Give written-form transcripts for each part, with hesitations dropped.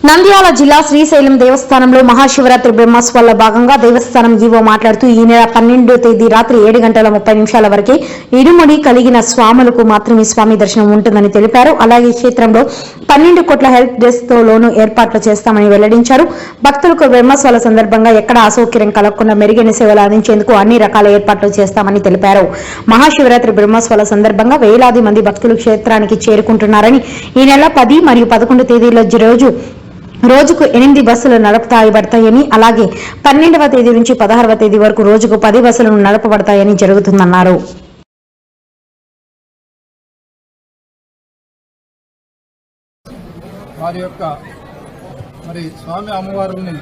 నంద్యాల జిల్లా శ్రీశైలం దేవస్థానంలో మహాశివరాత్రి బ్రహ్మోత్సవాల్లో భాగంగా దేవస్థానం ఈవో మాట్లాడుతూ ఈ నెల 12వ తేదీ రాత్రి 7:30 వరకే ఇరుముడి కలిగిన స్వాములకు మాత్రమే స్వామి దర్శనం ఉంటుందని తెలిపారు. అలాగే క్షేత్రంలో 12 కోట్ల హెల్ప్ డెస్క్ తో లోను ఏర్పాట్లు చేస్తామని వెల్లడించారు. భక్తులకు బ్రహ్మోత్సవాల సందర్భంగా ఎక్కడ అసౌకర్యం కలగకుండా మెరుగైన సేవలు అందించేందుకు అన్ని రకాల ఏర్పాట్లు చేస్తామని తెలిపారు. మహాశివరాత్రి బ్రహ్మోత్సవాల సందర్భంగా వేలాది మంది భక్తులు క్షేత్రానికి చేరుకుంటున్నారని ఈ నెల 10 మరియు 11 తేదీల రోజుకు 8 బస్సులు నడపబడతాయని, అలాగే 12వ తేదీ నుంచి 16వ తేదీ వరకు రోజుకు 10 బస్సులను నడపబడతాయని జరుగుతుందన్నారు. వారి యొక్క స్వామి అమ్మవారిని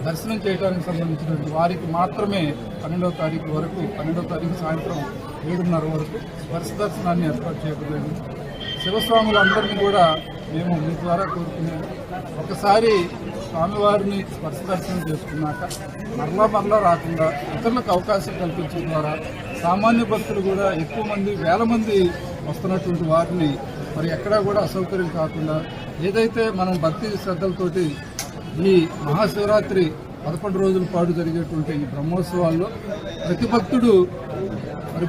దర్శనం చేయడానికి సంబంధించినటువంటి వారికి మాత్రమే 12వ తారీఖు వరకు 12వ తారీఖు సాయంత్రం 7:30 వరకు స్పర్శ దర్శనాన్ని ఏర్పాటు చేయబడింది. శివస్వాములందరినీ కూడా మేము మీ ద్వారా కోరుకునేది, ఒకసారి స్వామివారిని స్పర్శ దర్శనం చేసుకున్నాక మరలా రాకుండా ఇతరులకు అవకాశం కల్పించడం ద్వారా సామాన్య భక్తులు కూడా ఎక్కువ మంది వేల మంది వస్తున్నటువంటి వారిని ఎక్కడా కూడా అసౌకర్యం కాకుండా ఏదైతే మనం భక్తి శ్రద్ధలతోటి ఈ మహాశివరాత్రి 11 రోజుల పాటు జరిగేటువంటి ఈ బ్రహ్మోత్సవాల్లో ప్రతి భక్తుడు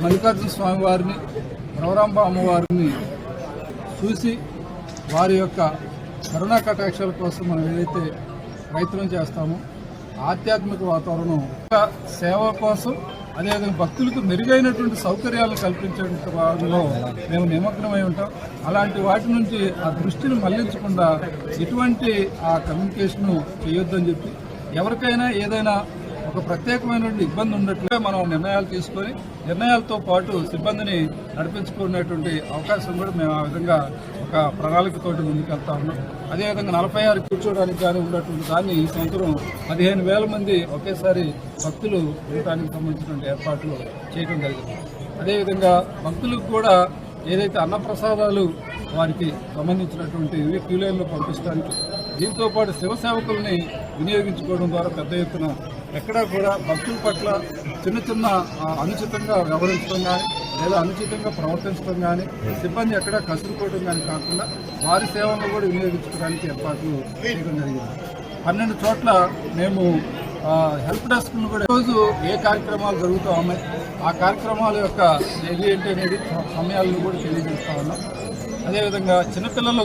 మల్లికార్జున స్వామి వారిని, రవరాంబ అమ్మవారిని చూసి వారి యొక్క కరుణా కటాక్షాల కోసం మనం ఏదైతే ప్రయత్నం చేస్తామో ఆధ్యాత్మిక వాతావరణం సేవ కోసం, అదేవిధంగా భక్తులకు మెరుగైనటువంటి సౌకర్యాలను కల్పించే వాటిలో మేము నిమగ్నమై ఉంటాం. అలాంటి వాటి నుంచి ఆ దృష్టిని మళ్లించకుండా ఎటువంటి ఆ కమ్యూనికేషన్ చేయొద్దని చెప్పి, ఎవరికైనా ఏదైనా ఒక ప్రత్యేకమైనటువంటి ఇబ్బంది ఉన్నట్లుగా మనం నిర్ణయాలు తీసుకొని నిర్ణయాలతో పాటు సిబ్బందిని నడిపించుకునేటువంటి అవకాశం కూడా మేము ఆ విధంగా ఒక ప్రణాళికతోటి ముందుకెళ్తా ఉన్నాం. అదేవిధంగా 46 కూర్చోవడానికి కానీ ఉన్నటువంటి దాన్ని ఈ సంవత్సరం 15,000 మంది ఒకేసారి భక్తులు ఉండటానికి సంబంధించినటువంటి ఏర్పాట్లు చేయడం జరిగింది. అదేవిధంగా భక్తులకు కూడా ఏదైతే అన్నప్రసాదాలు వారికి సంబంధించినటువంటి క్యూ లైన్లో పంపించడానికి, దీంతో పాటు శివ సేవకుల్ని వినియోగించుకోవడం ద్వారా పెద్ద ఎత్తున ఎక్కడా కూడా భక్తుల పట్ల చిన్న అనుచితంగా వ్యవహరించడం కానీ లేదా అనుచితంగా ప్రవర్తించడం కానీ, సిబ్బంది ఎక్కడా కసురుకోవడం కానీ కాకుండా వారి సేవలను కూడా వినియోగించుకోవడానికి ఏర్పాట్లు చేయడం జరిగింది. 12 చోట్ల మేము హెల్ప్ డెస్క్ను కూడా రోజు ఏ కార్యక్రమాలు జరుగుతూ ఉన్నాయి, ఆ కార్యక్రమాల యొక్క ఏంటి అనేది సమయాలను కూడా తెలియజేస్తా ఉన్నాం. అదేవిధంగా చిన్నపిల్లలు